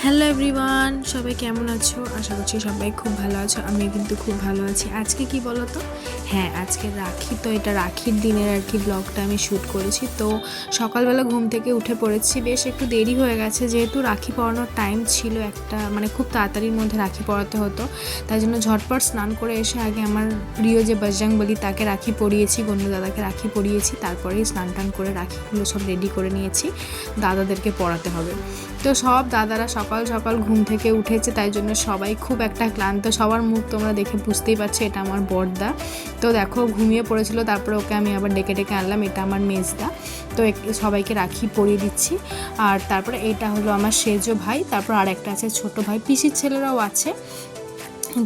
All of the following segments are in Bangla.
হ্যালো এভরিওয়ান, সবাই কেমন আছো? আশা করছি সবাই খুব ভালো আছো। আমি কিন্তু খুব ভালো আছি। আজকে কি বলো তো, হ্যাঁ আজকে রাখি, তো এটা রাখির দিনের আর কি ব্লগটা আমি শ্যুট করেছি। তো সকালবেলা ঘুম থেকে উঠে পড়েছি, বেশ একটু দেরি হয়ে গেছে যেহেতু রাখি পরানোর টাইম ছিল একটা, মানে খুব তাড়াতাড়ির মধ্যে রাখি পরাতে হতো। তাই জন্য ঝটপট স্নান করে এসে আগে আমার প্রিয় যে বজরংবলী তাকে রাখি পরিয়েছি, গণ্য দাদাকে রাখি পরিয়েছি, তারপরেই স্নান টান করে রাখিগুলো সব রেডি করে নিয়েছি, দাদাদেরকে পরাতে হবে। তো সব দাদারা সকাল সকাল ঘুম থেকে উঠেছে, তাই জন্য সবাই খুব একটা ক্লান্ত, সবার মুখ তোমরা দেখে বুঝতেই পারছো এটা আমার বড়দা। তো দেখো ঘুমিয়ে পড়েছিল, তারপরে ওকে আমি আবার ডেকে ডেকে আনলাম, এটা আমার মেজদা। তো সবাইকে রাখি পরিয়ে দিচ্ছি। আর তারপরে এটা হলো আমার সেজো ভাই, তারপর আর একটা আছে ছোট ভাই, পিসির ছেলেরাও আছে।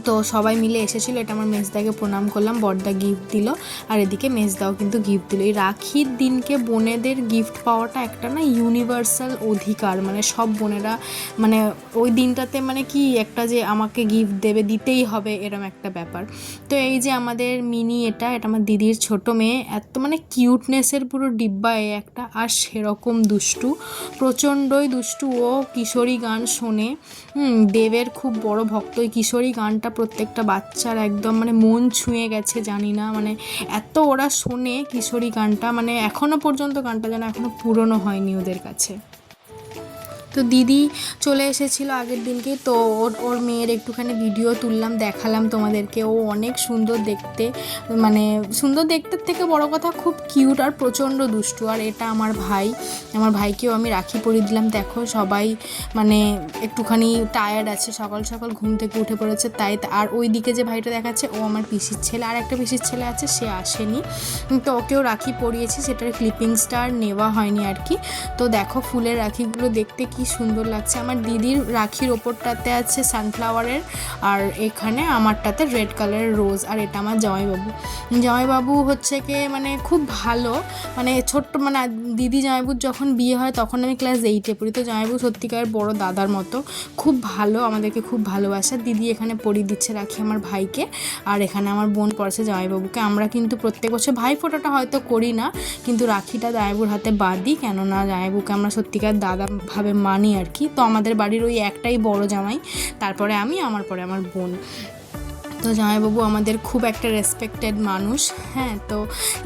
তো সবাই মিলে এসেছিলো, এটা আমার মেজদাকে প্রণাম করলাম, বড়দা গিফট দিল, আর এদিকে মেজদাও কিন্তু গিফট দিল। এই রাখির দিনকে বোনেদের গিফট পাওয়াটা একটা না ইউনিভার্সাল অধিকার, মানে সব বোনেরা মানে ওই দিনটাতে মানে কি একটা যে আমাকে গিফট দেবে, দিতেই হবে, এরম একটা ব্যাপার। তো এই যে আমাদের মিনি, এটা আমার দিদির ছোট মেয়ে, এত মানে কিউটনেসের পুরো ডিব্বা এ একটা, আর সেরকম দুষ্টু, প্রচণ্ডই দুষ্টু। ও কিশোরী গান শোনে, দেবের খুব বড় ভক্ত। ওই কিশোরী গানটা প্রত্যেকটা বাচ্চার একদম মানে মন ছুঁয়ে গেছে, জানি না মানে এত ওরা শোনে কিশোরী গানটা, মানে এখনও পর্যন্ত গানটা যেন এখনও পুরনো হয়নি ওদের কাছে। তো দিদি চলে এসেছিলো আগের দিনকে, তো ওর মেয়ের একটুখানি ভিডিও তুললাম, দেখালাম তোমাদেরকে। ও অনেক সুন্দর দেখতে, মানে সুন্দর দেখতে থেকে বড় কথা খুব কিউট আর প্রচণ্ড দুষ্টু। আর এটা আমার ভাই, আমার ভাইকেও আমি রাখি পরিয়ে দিলাম। দেখো সবাই মানে একটুখানি টায়ার্ড আছে, সকাল সকাল ঘুম থেকে উঠে পড়েছে তাই। আর ওই দিকে যে ভাইটা দেখাচ্ছে ও আমার পিসির ছেলে, আর একটা পিসির ছেলে আছে সে আসেনি, তো ওকেও রাখি পরিয়েছি, সেটার ক্লিপিংসটা আর নেওয়া হয়নি আর কি। তো দেখো ফুলের রাখিগুলো দেখতে কি সুন্দর লাগছে। আমার দিদির রাখির ওপরটাতে আছে সানফ্লাওয়ারের, আর এখানে আমারটাতে রেড কালারের রোজ। আর এটা আমার জামাইবাবু হচ্ছে কি মানে খুব ভালো, মানে ছোট্ট মানে দিদি জামাইবাবুর যখন বিয়ে হয় তখন আমি ক্লাস 8-এ পড়ি। তো জামাইবাবু সত্যিকার বড় দাদার মতো, খুব ভালো, আমাদেরকে খুব ভালোবাসা। দিদি এখানে পরিয়ে দিচ্ছে রাখি আমার ভাইকে, আর এখানে আমার বোন পড়ছে জামাইবাবুকে। আমরা কিন্তু প্রত্যেক বছর ভাই ফোঁটাটা হয়তো করি না, কিন্তু রাখিটা জামাইবাবুর হাতে বাঁধি, কেননা জামাইবাবুকে আমরা সত্যিকার দাদা ভাবে মানি আর কি। তো আমাদের বাড়ির ওই একটাই বড় জামাই, তারপরে আমি, আমার পরে আমার বোন। তো জামাইবাবু আমাদের খুব একটা রেসপেক্টেড মানুষ। হ্যাঁ, তো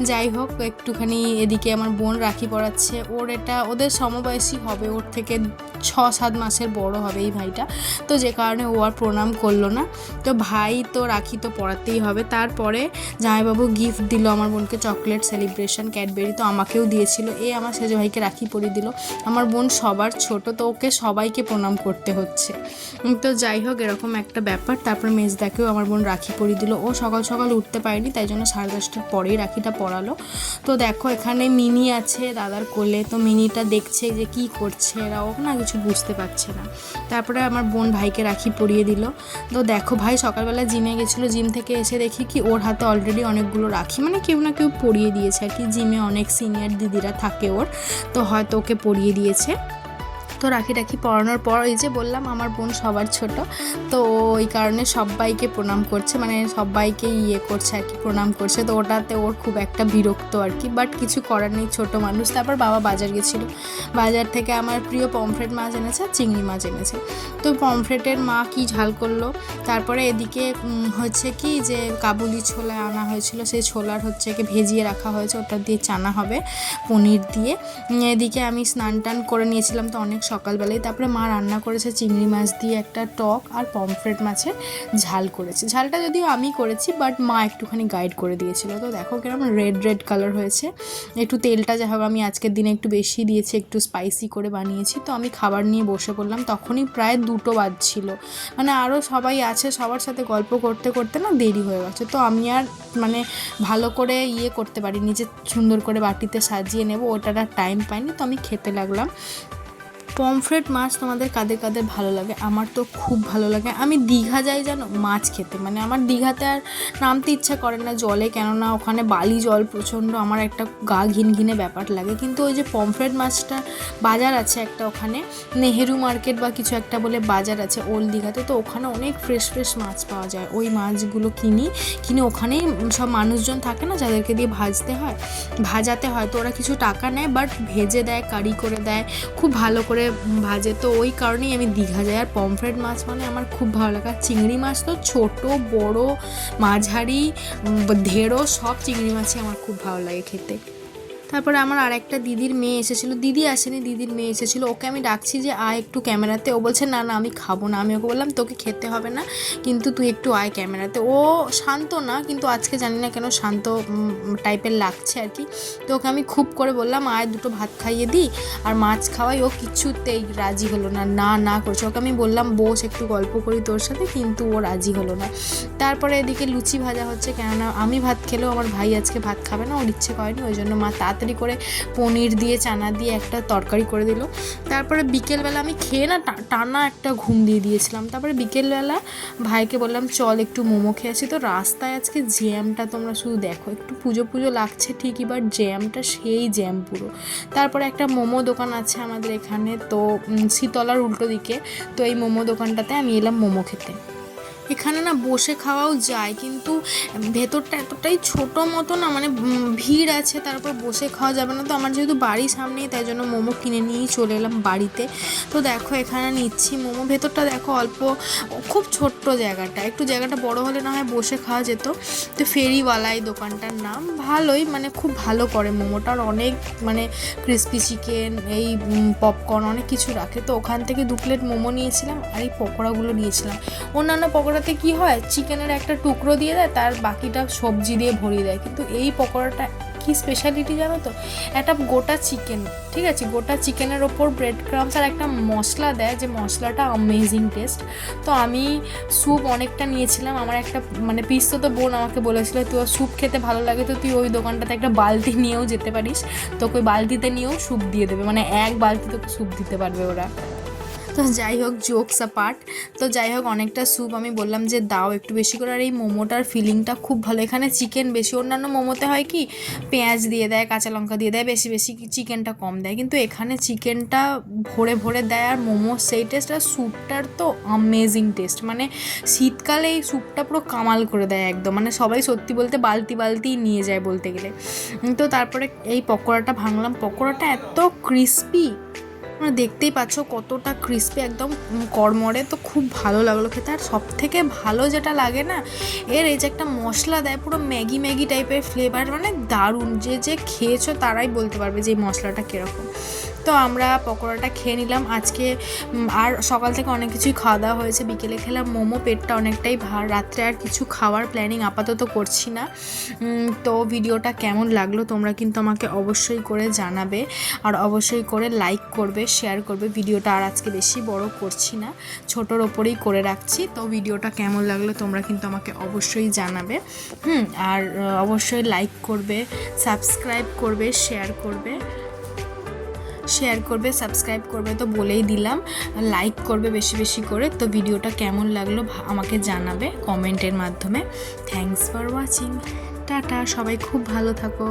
যাই হোক একটুখানি এদিকে আমার বোন রাখি পরাচ্ছে, ওর এটা ওদের সমবয়সী হবে, ওর থেকে 6-7 মাসের বড় হবে এই ভাইটা, তো যে কারণে ও আর প্রণাম করলো না। তো ভাই তো রাখি তো পরাতেই হবে। তারপরে জামাইবাবু গিফট দিল আমার বোনকে, চকলেট সেলিব্রেশন ক্যাডবেরি, তো আমাকেও দিয়েছিল। আমার সেজো ভাইকে রাখি পরিয়ে দিল। আমার বোন সবার ছোট, তো ওকে সবাইকে প্রণাম করতে হচ্ছে। তো যাই হোক এরকম একটা ব্যাপার। তারপর মেজদাকেও আমার বোন রাখি পরিয়ে দিল। ও সকাল সকাল উঠতে পারেনি, তাই জন্য 10:30টার পরেই রাখিটা পরালো। তো দেখো এখানে মিনি আছে দাদার কোলে, তো মিনিটা দেখছে যে কি করছে এরা, ও না কিছু বুঝতে পারছে না। তারপরে আমার বোন ভাইকে রাখি পরিয়ে দিল। তো দেখো ভাই সকালবেলা জিমে গেছিলো, জিম থেকে এসে দেখি কি ওর হাতে অলরেডি অনেকগুলো রাখি, মানে কেউ না কেউ পরিয়ে দিয়েছে আর কি। জিমে অনেক সিনিয়র দিদিরা থাকে ওর, তো হয়তো ওকে পরিয়ে দিয়েছে। তো রাখি পরানোর পর এই যে বললাম আমার বোন সবার ছোট, তো ওই কারণে সবাইকে প্রণাম করছে, মানে সবাইকে করছে আর কি, প্রণাম করছে। তো ওটাতে ওর খুব একটা বিরক্ত আর কি, বাট কিছু করার নেই, ছোটো মানুষ। তারপর বাবা বাজার গেছিলো, বাজার থেকে আমার প্রিয় পমফ্রেট মাছ এনেছে, চিংড়ি মাছ এনেছে। তো পমফ্রেটের মা কি ঝাল করলো। তারপরে এদিকে হচ্ছে কি যে কাবুলি ছোলা আনা হয়েছিল, সেই ছোলার হচ্ছে কি ভেজিয়ে রাখা হয়েছে, ওটা দিয়ে চানা হবে পনির দিয়ে। এদিকে আমি স্নান টান করে নিয়েছিলাম তো অনেক সকালবেলায়। তারপরে মা রান্না করেছে চিংড়ি মাছ দিয়ে একটা টক, আর পমফ্রেট মাছের ঝাল করেছে। ঝালটা যদিও আমি করেছি, বাট মা একটুখানি গাইড করে দিয়েছিল। তো দেখো কিরকম রেড কালার হয়েছে। একটু তেলটা যা হোক আমি আজকের দিনে একটু বেশি দিয়েছি, একটু স্পাইসি করে বানিয়েছি। তো আমি খাবার নিয়ে বসে পড়লাম, তখনই প্রায় 2টো বাজছিল, মানে আরও সবাই আছে, সবার সাথে গল্প করতে করতে না দেরি হয়ে গেছে। তো আমি আর মানে ভালো করে করতে পারিনি যে সুন্দর করে বাটিতে সাজিয়ে নেব, ওটার আর টাইম পাইনি। তো আমি খেতে লাগলাম। পমফ্রেট মাছ তোমাদের কাদের কাদের ভালো লাগে? আমার তো খুব ভালো লাগে। আমি দীঘা যাই জানো মাছ খেতে, মানে আমার দীঘাতে আর নামতে ইচ্ছা করে না জলে, কেননা ওখানে বালি জল প্রচণ্ড, আমার একটা গা ঘিনঘিনে ব্যাপার লাগে। কিন্তু ওই যে পমফ্রেট মাছটা বাজার আছে একটা ওখানে, নেহেরু মার্কেট বা কিছু একটা বলে বাজার আছে ওল্ড দীঘাতে, তো ওখানে অনেক ফ্রেশ মাছ পাওয়া যায়। ওই মাছগুলো কিনে ওখানেই সব মানুষজন থাকে না যাদেরকে দিয়ে ভাজাতে হয়, তো ওরা কিছু টাকা নেয়, বাট ভেজে দেয়, কারি করে দেয়, খুব ভালো করে ভাজে, তো ওই কারণেই আমি দীঘা যাই। আর পমফ্রেট মাছ মানে আমার খুব ভালো লাগে। আর চিংড়ি মাছ তো ছোট বড় মাঝারি ঢেঁড়ো সব চিংড়ি মাছই আমার খুব ভালো লাগে খেতে। তারপরে আমার আর একটা দিদির মেয়ে এসেছিলো, দিদি আসেনি, দিদির মেয়ে এসেছিলো, ওকে আমি ডাকছি যে আয় একটু ক্যামেরাতে, ও বলছে না না আমি খাবো না। আমি ওকে বললাম তোকে খেতে হবে না, কিন্তু তুই একটু আয় ক্যামেরাতে। ও শান্ত না, কিন্তু আজকে জানি না কেন শান্ত টাইপের লাগছে আর কি। তো ওকে আমি খুব করে বললাম আয় দুটো ভাত খাইয়ে দিই আর মাছ খাওয়াই, ও কিছুতেই রাজি হলো না, না না করছে। ওকে আমি বললাম বস একটু গল্প করি তোর সাথে, কিন্তু ও রাজি হলো না। তারপরে এদিকে লুচি ভাজা হচ্ছে, কেননা আমি ভাত খেলেও আমার ভাই আজকে ভাত খাবে না, ওর ইচ্ছে করেনি, ওই জন্য মা তাড়াতাড়ি করে পনির দিয়ে চানা দিয়ে একটা তরকারি করে দিল। তারপরে বিকেলবেলা আমি খেয়ে না টানা একটা ঘুম দিয়ে দিয়েছিলাম। তারপরে বিকেলবেলা ভাইকে বললাম চল একটু মোমো খেয়ে আসি। তো রাস্তায় আজকে জ্যামটা তোমরা শুধু দেখো, একটু পুজো পুজো লাগছে ঠিকই, বাট জ্যামটা সেই জ্যাম পুরো। তারপরে একটা মোমো দোকান আছে আমাদের এখানে, তো শীতলার উল্টো দিকে, তো এই মোমো দোকানটাতে আমি এলাম মোমো খেতে। এখানে না বসে খাওয়াও যায়, কিন্তু ভেতরটা এতটাই ছোটো মতো না, মানে ভিড় আছে, তারপর বসে খাওয়া যাবে না। তো আমার যেহেতু বাড়ির সামনেই, তাই জন্য মোমো কিনে নিয়েই চলে এলাম বাড়িতে। তো দেখো এখানে নিচ্ছি মোমো, ভেতরটা দেখো অল্প, খুব ছোট্ট জায়গাটা, একটু জায়গাটা বড় হলে না হয় বসে খাওয়া যেত। তো ফেরিওয়ালা এই দোকানটার নাম, ভালোই মানে খুব ভালো করে মোমোটার, অনেক মানে ক্রিস্পি চিকেন, এই পপকর্ন অনেক কিছু রাখে। তো ওখান থেকে 2 প্লেট মোমো নিয়েছিলাম আর এই পকোড়াগুলো নিয়েছিলাম। অন্যান্য পকোড়াতে কি হয় চিকেনের একটা টুকরো দিয়ে দেয়, তার বাকিটা সবজি দিয়ে ভরিয়ে দেয়, কিন্তু এই পকোড়াটা কি স্পেশালিটি জানো তো, একটা গোটা চিকেন, ঠিক আছে, গোটা চিকেনের ওপর ব্রেড ক্রাম্বস আর একটা মশলা দেয়, যে মশলাটা অ্যামেজিং টেস্ট। তো আমি স্যুপ অনেকটা নিয়েছিলাম, আমার একটা মানে পিসতো বোন আমাকে বলেছিল তুই স্যুপ খেতে ভালো লাগে তো তুই ওই দোকানটাতে একটা বালতি নিয়েও যেতে পারিস, তোকে ওই বালতিতে নিয়েও স্যুপ দিয়ে দেবে, মানে এক বালতি তোকে স্যুপ দিতে পারবে ওরা। তো যাই হোক, জোকস অ্যাপার্ট, তো যাই হোক অনেকটা স্যুপ আমি বললাম যে দাও একটু বেশি করে। আর এই মোমোটার ফিলিংটা খুব ভালো, এখানে চিকেন বেশি, অন্যান্য মোমোতে হয় কি পেঁয়াজ দিয়ে দেয়, কাঁচা লঙ্কা দিয়ে দেয়, বেশি বেশি চিকেনটা কম দেয়, কিন্তু এখানে চিকেনটা ভরে ভরে দেয় আর মোমো সেই টেস্ট। আর স্যুপটার তো অ্যামেজিং টেস্ট, মানে শীতকালে এই স্যুপটা পুরো কামাল করে দেয় একদম, মানে সবাই সত্যি বলতে বালতি বালতি নিয়ে যায় বলতে গেলে। তো তারপরে এই পকোড়াটা ভাঙলাম, পকোড়াটা এত ক্রিস্পি, তোমরা দেখতেই পাচ্ছ কতটা ক্রিস্পি, একদম কড়মড়ে, তো খুব ভালো লাগলো খেতে। আর সব থেকে ভালো যেটা লাগে না, এর এই যে একটা মশলা দেয় পুরো ম্যাগি ম্যাগি টাইপের ফ্লেভার, মানে দারুণ, যে যে খেয়েছো তারাই বলতে পারবে যে এই মশলাটা কীরকম। তো আমরা পকোড়াটা খেয়ে নিলাম আজকে, আর সকাল থেকে অনেক কিছুই খাওয়া দাওয়া হয়েছে, বিকেলে খেলাম মোমো, পেটটা অনেকটাই ভার, রাত্রে আর কিছু খাওয়ার প্ল্যানিং আপাতত করছি না। তো ভিডিওটা কেমন লাগলো তোমরা কিন্তু আমাকে অবশ্যই করে জানাবে, আর অবশ্যই করে লাইক করবে, শেয়ার করবে। ভিডিওটা আর আজকে বেশি বড় করছি না, ছোটোর ওপরেই করে রাখছি। তো ভিডিওটা কেমন লাগলো তোমরা কিন্তু আমাকে অবশ্যই জানাবে, আর অবশ্যই লাইক করবে, সাবস্ক্রাইব করবে, শেয়ার করবে, সাবস্ক্রাইব করবে, তো বলেই দিলাম, লাইক করবে বেশি বেশি করে। তো ভিডিওটা কেমন লাগলো আমাকে জানাবে কমেন্টের মাধ্যমে। থ্যাঙ্কস ফর ওয়াচিং, টাটা, সবাই খুব ভালো থাকো।